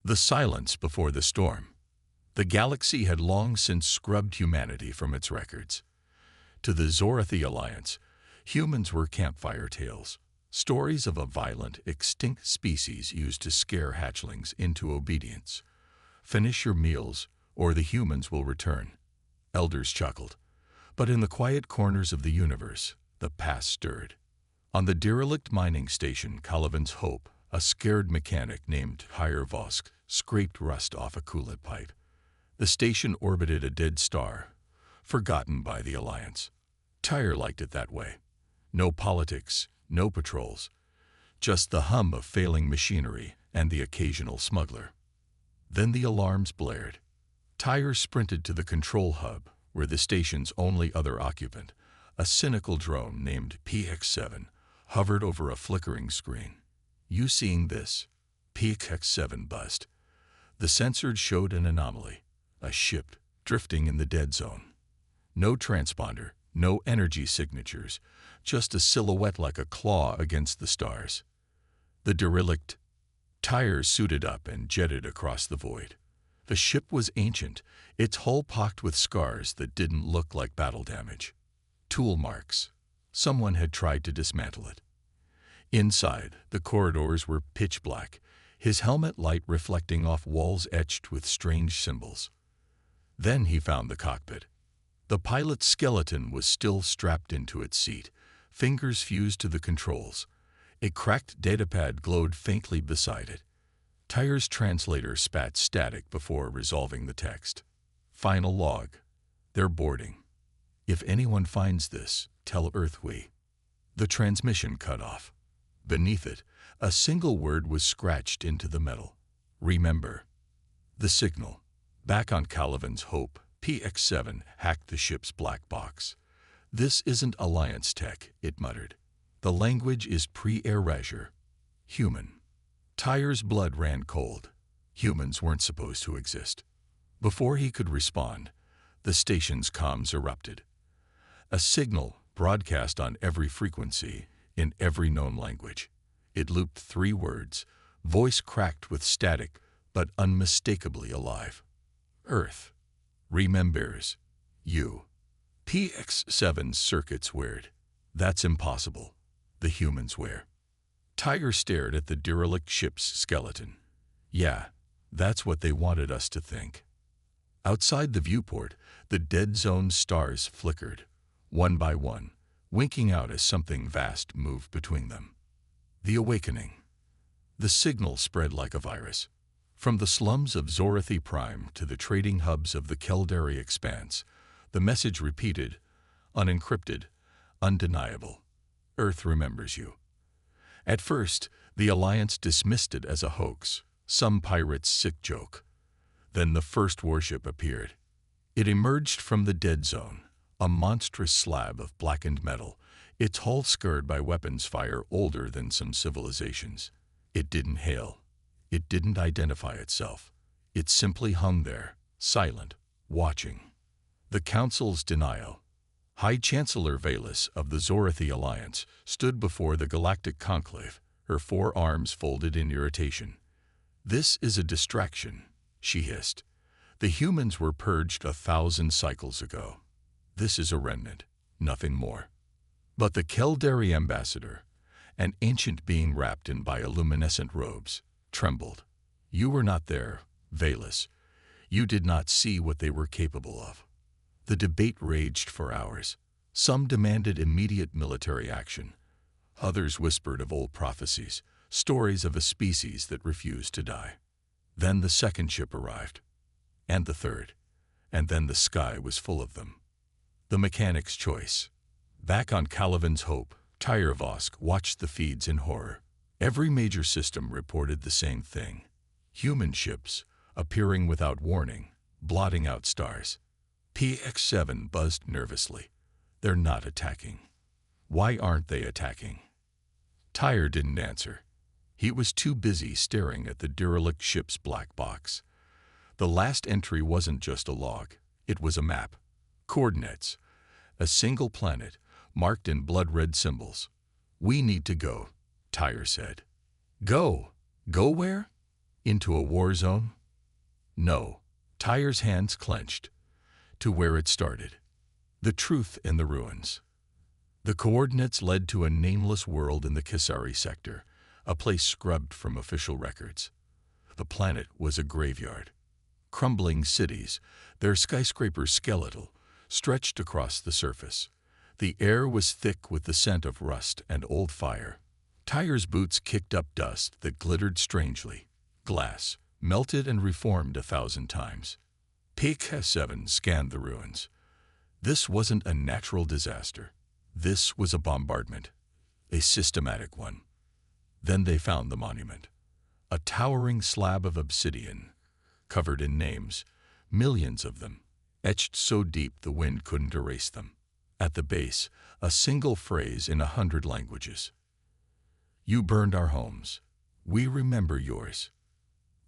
The silence before the storm. The galaxy had long since scrubbed humanity from its records. To the Zorathi Alliance, humans were campfire tales, stories of a violent, extinct species used to scare hatchlings into obedience. Finish your meals, or the humans will return. Elders chuckled. But in the quiet corners of the universe, the past stirred. On the derelict mining station Calavan's Hope, a scared mechanic named Vosk scraped rust off a coolant pipe. The station orbited a dead star, forgotten by the Alliance. Tyre liked it that way. No politics, no patrols, just the hum of failing machinery and the occasional smuggler. Then the alarms blared. Tyre sprinted to the control hub, where the station's only other occupant, a cynical drone named PX7, hovered over a flickering screen. "You seeing this?" PX7 buzzed. The sensors showed an anomaly, a ship drifting in the dead zone. No transponder, no energy signatures, just a silhouette like a claw against the stars. The derelict Tyre suited up and jetted across the void. The ship was ancient, its hull pocked with scars that didn't look like battle damage. Tool marks. Someone had tried to dismantle it. Inside, the corridors were pitch black, his helmet light reflecting off walls etched with strange symbols. Then he found the cockpit. The pilot's skeleton was still strapped into its seat, fingers fused to the controls. A cracked datapad glowed faintly beside it. Tyre's translator spat static before resolving the text. Final log. They're boarding. If anyone finds this, tell Earth we. The transmission cut off. Beneath it, a single word was scratched into the metal. Remember. The signal. Back on Calavan's Hope, PX7 hacked the ship's black box. "This isn't Alliance tech," it muttered. "The language is pre-erasure. Human." Tyre's blood ran cold. Humans weren't supposed to exist. Before he could respond, the station's comms erupted. A signal broadcast on every frequency, in every known language. It looped 3 words, voice cracked with static, but unmistakably alive. "Earth remembers you." PX7's circuits whirred. "That's impossible." The humans were. Tyre stared at the derelict ship's skeleton. "Yeah, that's what they wanted us to think." Outside the viewport, the dead zone's stars flickered, one by one, winking out as something vast moved between them. The awakening. The signal spread like a virus. From the slums of Zorathi Prime to the trading hubs of the Keldari Expanse, the message repeated, unencrypted, undeniable. Earth remembers you. At first, the Alliance dismissed it as a hoax, some pirate's sick joke. Then the first warship appeared. It emerged from the dead zone, a monstrous slab of blackened metal, its hull scarred by weapons fire older than some civilizations. It didn't hail. It didn't identify itself. It simply hung there, silent, watching. The Council's denial. High Chancellor Hairless of the Zorathi Alliance stood before the Galactic Conclave, her 4 arms folded in irritation. "This is a distraction," she hissed. "The humans were purged 1,000 cycles ago. This is a remnant, nothing more." But the Keldari ambassador, an ancient being wrapped in bioluminescent robes, trembled. "You were not there, Hairless. You did not see what they were capable of." The debate raged for hours. Some demanded immediate military action. Others whispered of old prophecies, stories of a species that refused to die. Then the second ship arrived, and the third, and then the sky was full of them. The mechanic's choice. Back on Calavan's Hope, Vosk watched the feeds in horror. Every major system reported the same thing. Human ships, appearing without warning, blotting out stars. PX7 buzzed nervously. "They're not attacking." "Why aren't they attacking?" Tyre didn't answer. He was too busy staring at the derelict ship's black box. The last entry wasn't just a log. It was a map. Coordinates. A single planet, marked in blood-red symbols. "We need to go," Tyre said. "Go? Go where?" Into a war zone? No. Tyre's hands clenched. To where it started. The truth in the ruins. The coordinates led to a nameless world in the Kisari sector, a place scrubbed from official records. The planet was a graveyard. Crumbling cities, their skyscrapers skeletal, stretched across the surface. The air was thick with the scent of rust and old fire. Tyre's boots kicked up dust that glittered strangely. Glass, melted and reformed 1,000 times. PK-7 scanned the ruins. This wasn't a natural disaster. This was a bombardment, a systematic one. Then they found the monument, a towering slab of obsidian, covered in names, millions of them, etched so deep the wind couldn't erase them. At the base, a single phrase in 100 languages. You burned our homes. We remember yours.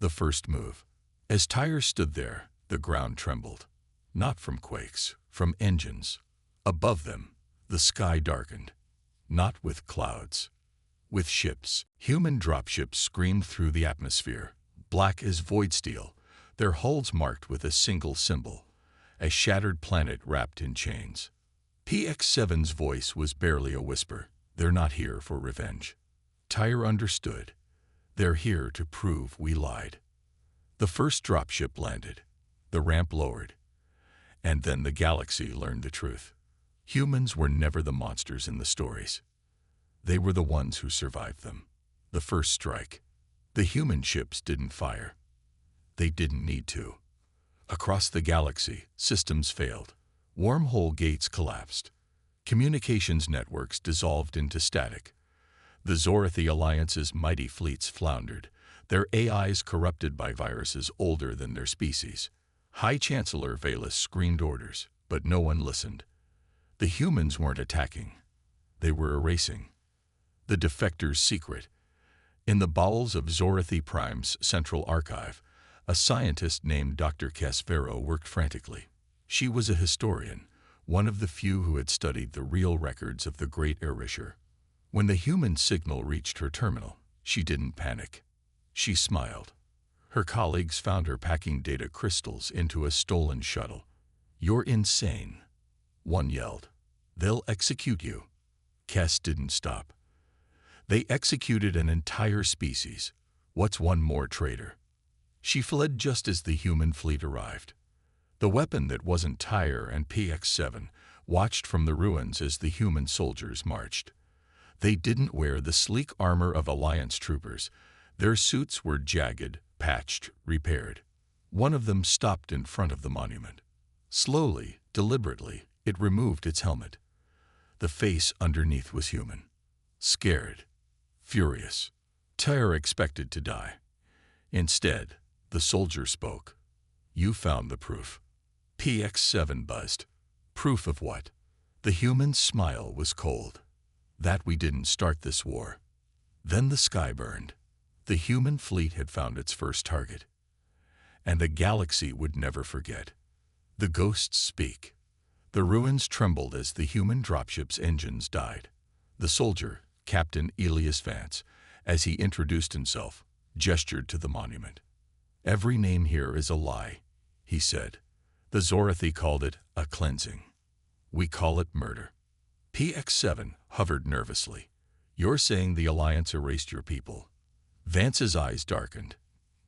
The first move. As Tyre stood there, the ground trembled. Not from quakes, from engines. Above them, the sky darkened. Not with clouds. With ships. Human dropships screamed through the atmosphere, black as void steel, their hulls marked with a single symbol, a shattered planet wrapped in chains. PX-7's voice was barely a whisper. They're not here for revenge. Tyre understood. They're here to prove we lied. The first dropship landed. The ramp lowered. And then the galaxy learned the truth. Humans were never the monsters in the stories. They were the ones who survived them. The first strike. The human ships didn't fire. They didn't need to. Across the galaxy, systems failed. Wormhole gates collapsed. Communications networks dissolved into static. The Zorathi Alliance's mighty fleets floundered, their AIs corrupted by viruses older than their species. High Chancellor Hairless screamed orders, but no one listened. The humans weren't attacking. They were erasing. The defector's secret. In the bowels of Zorathi Prime's central archive, a scientist named Dr. Casvero worked frantically. She was a historian, one of the few who had studied the real records of the Great Erasure. When the human signal reached her terminal, she didn't panic. She smiled. Her colleagues found her packing data crystals into a stolen shuttle. You're insane, one yelled. They'll execute you. Cass didn't stop. They executed an entire species. What's one more traitor? She fled just as the human fleet arrived. The weapon that wasn't Tyre and PX-7 watched from the ruins as the human soldiers marched. They didn't wear the sleek armor of Alliance troopers. Their suits were jagged, patched, repaired. One of them stopped in front of the monument. Slowly, deliberately, it removed its helmet. The face underneath was human. Scared. Furious. Tyre expected to die. Instead, the soldier spoke. You found the proof. PX-7 buzzed. Proof of what? The human's smile was cold. That we didn't start this war. Then the sky burned. The human fleet had found its first target. And the galaxy would never forget. The ghosts speak. The ruins trembled as the human dropship's engines died. The soldier, Captain Elias Vance, as he introduced himself, gestured to the monument. Every name here is a lie, he said. The Zorathi called it a cleansing. We call it murder. PX-7 hovered nervously. You're saying the Alliance erased your people? Vance's eyes darkened.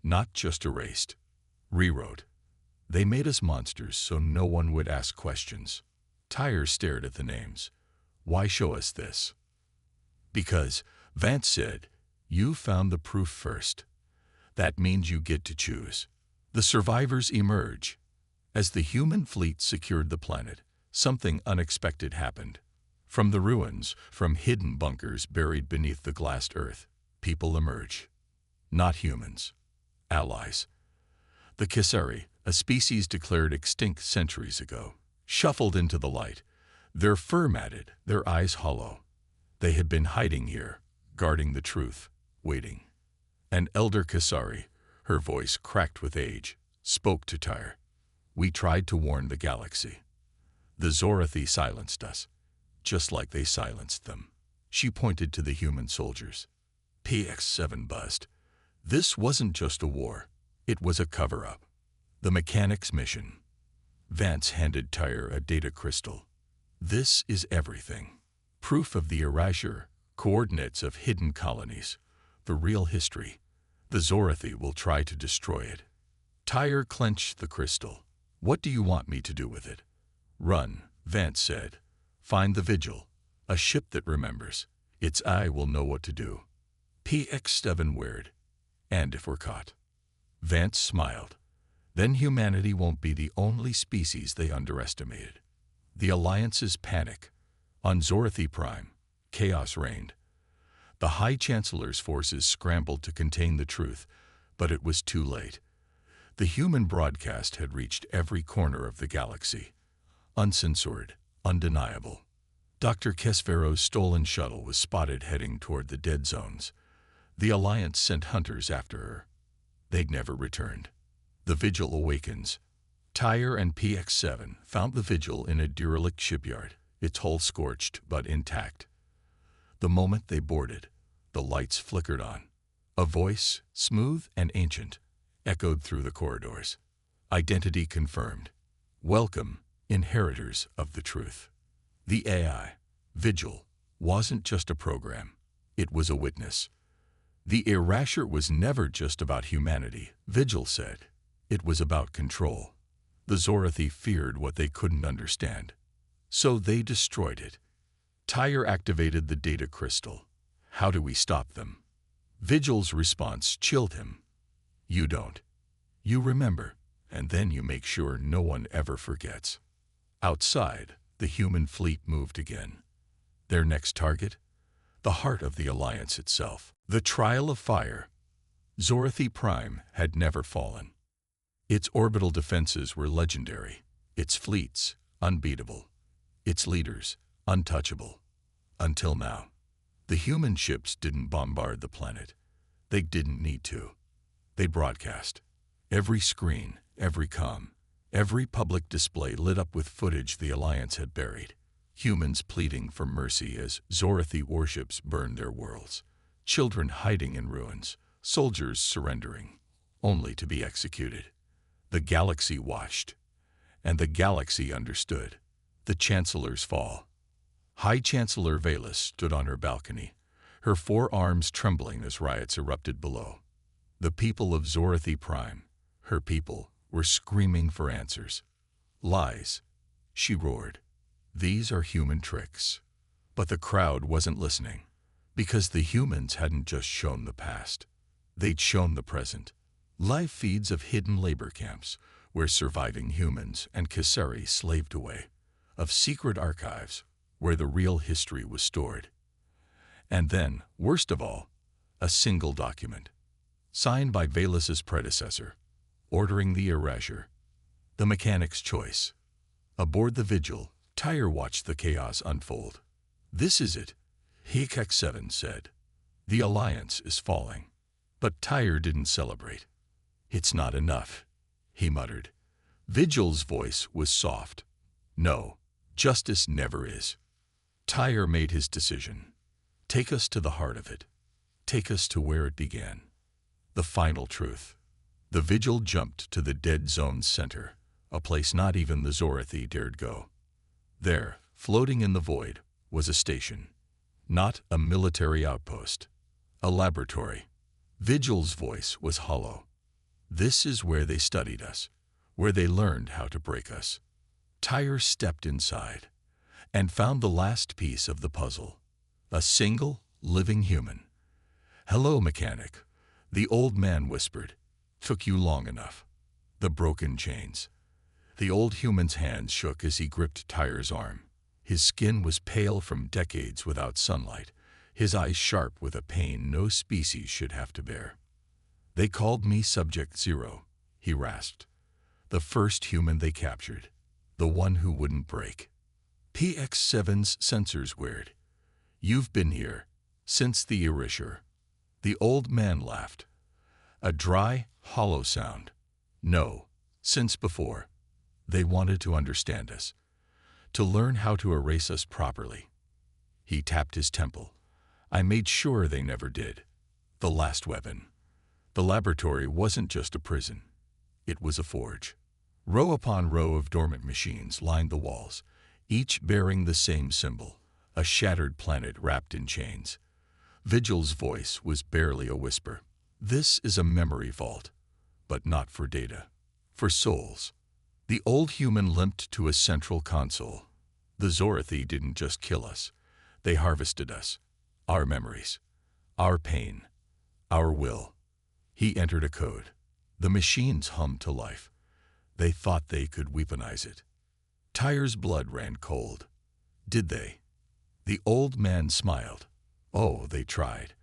Not just erased. Rewrote. They made us monsters so no one would ask questions. Tyre stared at the names. Why show us this? Because, Vance said, you found the proof first. That means you get to choose. The survivors emerge. As the human fleet secured the planet, something unexpected happened. From the ruins, from hidden bunkers buried beneath the glassed earth, people emerge. Not humans. Allies. The Kisari, a species declared extinct centuries ago, shuffled into the light, their fur matted, their eyes hollow. They had been hiding here, guarding the truth, waiting. An elder Kisari, her voice cracked with age, spoke to Tyre. We tried to warn the galaxy. The Zorathi silenced us, just like they silenced them. She pointed to the human soldiers. PX-7 buzzed. This wasn't just a war. It was a cover-up. The Mechanic's mission. Vance handed Tyre a data crystal. This is everything. Proof of the erasure, coordinates of hidden colonies, the real history. The Zorathi will try to destroy it. Tyre clenched the crystal. What do you want me to do with it? Run, Vance said. Find the Vigil, a ship that remembers. Its eye will know what to do. PX7 word. And if we're caught. Vance smiled. Then humanity won't be the only species they underestimated. The Alliance's panic. On Zorathi Prime, chaos reigned. The High Chancellor's forces scrambled to contain the truth, but it was too late. The human broadcast had reached every corner of the galaxy. Uncensored, undeniable. Dr. Kesfero's stolen shuttle was spotted heading toward the dead zones. The Alliance sent hunters after her. They'd never returned. The Vigil awakens. Tyre and PX7 found the Vigil in a derelict shipyard, its hull scorched but intact. The moment they boarded, the lights flickered on. A voice, smooth and ancient, echoed through the corridors. Identity confirmed. Welcome, inheritors of the truth. The AI, Vigil, wasn't just a program. It was a witness. The erasure was never just about humanity, Vigil said. It was about control. The Zorathi feared what they couldn't understand. So they destroyed it. Tyre activated the data crystal. How do we stop them? Vigil's response chilled him. You don't. You remember, and then you make sure no one ever forgets. Outside, the human fleet moved again. Their next target? The heart of the Alliance itself. The Trial of Fire. Zorathi Prime had never fallen. Its orbital defenses were legendary, its fleets unbeatable, its leaders untouchable. Until now. The human ships didn't bombard the planet. They didn't need to. They broadcast. Every screen, every comm, every public display lit up with footage the Alliance had buried. Humans pleading for mercy as Zorathi warships burned their worlds. Children hiding in ruins, soldiers surrendering, only to be executed. The galaxy watched, and the galaxy understood. The Chancellor's fall. High Chancellor Hairless stood on her balcony, her forearms trembling as riots erupted below. The people of Zorathi Prime, her people, were screaming for answers. Lies, she roared. These are human tricks. But the crowd wasn't listening, because the humans hadn't just shown the past. They'd shown the present. Live feeds of hidden labor camps, where surviving humans and Cassari slaved away. Of secret archives, where the real history was stored. And then, worst of all, a single document, signed by Hairless's predecessor, ordering the erasure. The Mechanic's choice. Aboard the Vigil, Tyre watched the chaos unfold. This is it, PX7 said. The Alliance is falling. But Tyre didn't celebrate. It's not enough, he muttered. Vigil's voice was soft. No, justice never is. Tyre made his decision. Take us to the heart of it. Take us to where it began. The final truth. The Vigil jumped to the dead zone's center, a place not even the Zorathi dared go. There, floating in the void, was a station. Not a military outpost. A laboratory. Vigil's voice was hollow. This is where they studied us, where they learned how to break us. Tyre stepped inside and found the last piece of the puzzle. A single, living human. Hello, Mechanic, the old man whispered. Took you long enough. The broken chains. The old human's hands shook as he gripped Tyre's arm. His skin was pale from decades without sunlight, his eyes sharp with a pain no species should have to bear. They called me Subject Zero, he rasped. The first human they captured. The one who wouldn't break. PX7's sensors whirred. You've been here, since the erasure. The old man laughed. A dry, hollow sound. No, since before. They wanted to understand us. To learn how to erase us properly. He tapped his temple. I made sure they never did. The last weapon. The laboratory wasn't just a prison. It was a forge. Row upon row of dormant machines lined the walls, each bearing the same symbol, a shattered planet wrapped in chains. Vigil's voice was barely a whisper. This is a memory vault, but not for data, for souls. The old human limped to a central console. The Zorathi didn't just kill us. They harvested us. Our memories. Our pain. Our will. He entered a code. The machines hummed to life. They thought they could weaponize it. Tyre's blood ran cold. Did they? The old man smiled. Oh, they tried.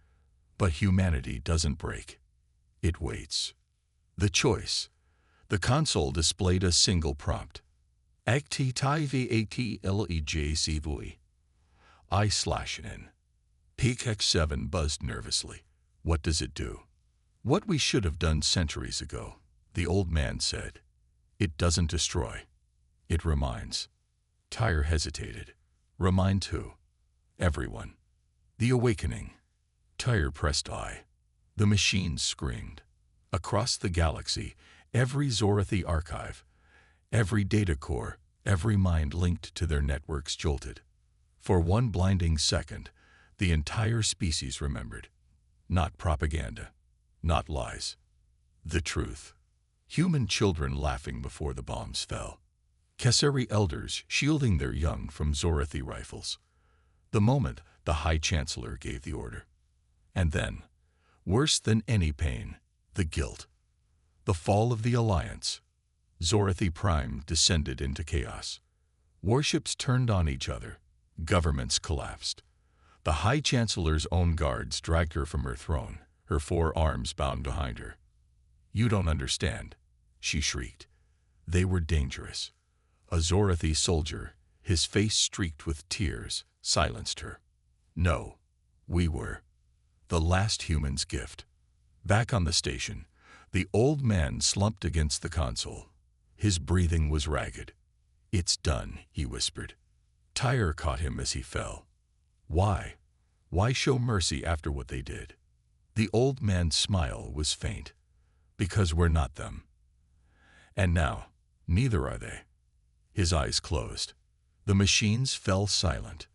But humanity doesn't break. It waits. The choice. The console displayed a single prompt. ACTIVATLEJCVUI. I/N. Peak X7 buzzed nervously. What does it do? What we should have done centuries ago, the old man said. It doesn't destroy. It reminds. Tyre hesitated. Remind who? Everyone. The awakening. Tyre pressed I. The machines screamed. Across the galaxy, every Zorathi archive, every data core, every mind linked to their networks jolted. For one blinding second, the entire species remembered. Not propaganda, not lies. The truth. Human children laughing before the bombs fell. Kessari elders shielding their young from Zorathi rifles. The moment the High Chancellor gave the order. And then, worse than any pain, the guilt. The fall of the Alliance. Zorathi Prime descended into chaos. Warships turned on each other. Governments collapsed. The High Chancellor's own guards dragged her from her throne, her 4 arms bound behind her. You don't understand, she shrieked. They were dangerous. A Zorathi soldier, his face streaked with tears, silenced her. No, we were. The last human's gift. Back on the station, the old man slumped against the console. His breathing was ragged. It's done, he whispered. Tyre caught him as he fell. Why? Why show mercy after what they did? The old man's smile was faint. Because we're not them. And now, neither are they. His eyes closed. The machines fell silent.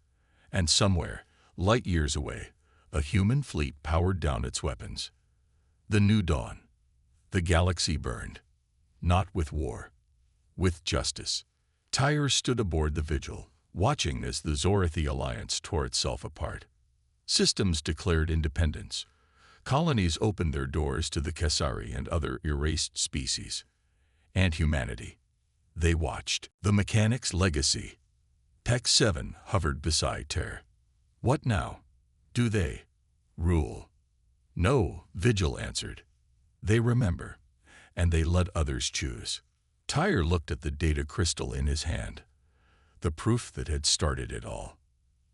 And somewhere, light years away, a human fleet powered down its weapons. The new dawn. The galaxy burned. Not with war. With justice. Tyre stood aboard the Vigil, watching as the Zorathi Alliance tore itself apart. Systems declared independence. Colonies opened their doors to the Kessari and other erased species. And humanity. They watched. The Mechanic's legacy. Pec 7 hovered beside Terre. What now? Do they rule? No, Vigil answered. They remember, and they let others choose. Tyre looked at the data crystal in his hand, the proof that had started it all.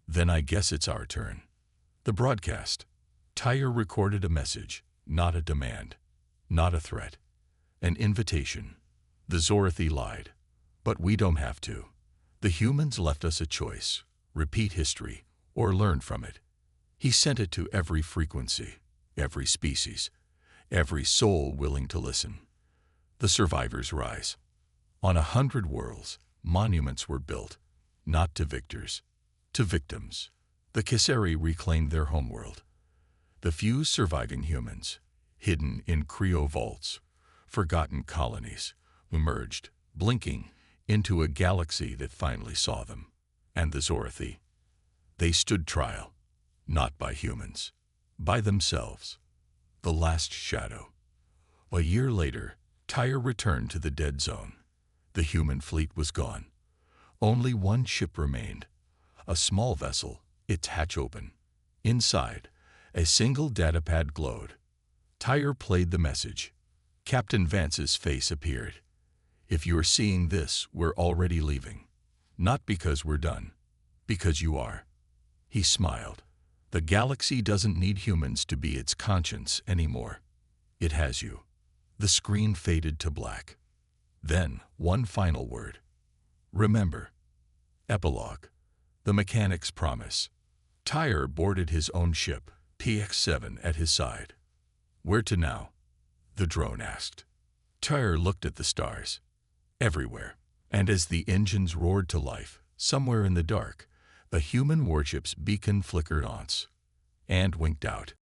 Then I guess it's our turn. The broadcast. Tyre recorded a message, not a demand, not a threat, an invitation. The Zorathi lied, but we don't have to. The humans left us a choice, repeat history, or learn from it. He sent it to every frequency, every species, every soul willing to listen. The survivors rise. On 100 worlds, monuments were built, not to victors, to victims. The Kessari reclaimed their homeworld. The few surviving humans, hidden in cryo vaults, forgotten colonies, emerged, blinking, into a galaxy that finally saw them. And the Zorathi. They stood trial, not by humans, by themselves. The last shadow. A year later, Tyre returned to the dead zone. The human fleet was gone. Only one ship remained, a small vessel, its hatch open. Inside, a single datapad glowed. Tyre played the message. Captain Vance's face appeared. If you're seeing this, we're already leaving. Not because we're done, because you are. He smiled. The galaxy doesn't need humans to be its conscience anymore. It has you. The screen faded to black. Then, one final word. Remember. Epilogue. The Mechanic's promise. Tyre boarded his own ship, PX-7 at his side. Where to now? the drone asked. Tyr looked at the stars. Everywhere. And as the engines roared to life, somewhere in the dark, the human warship's beacon flickered once and winked out.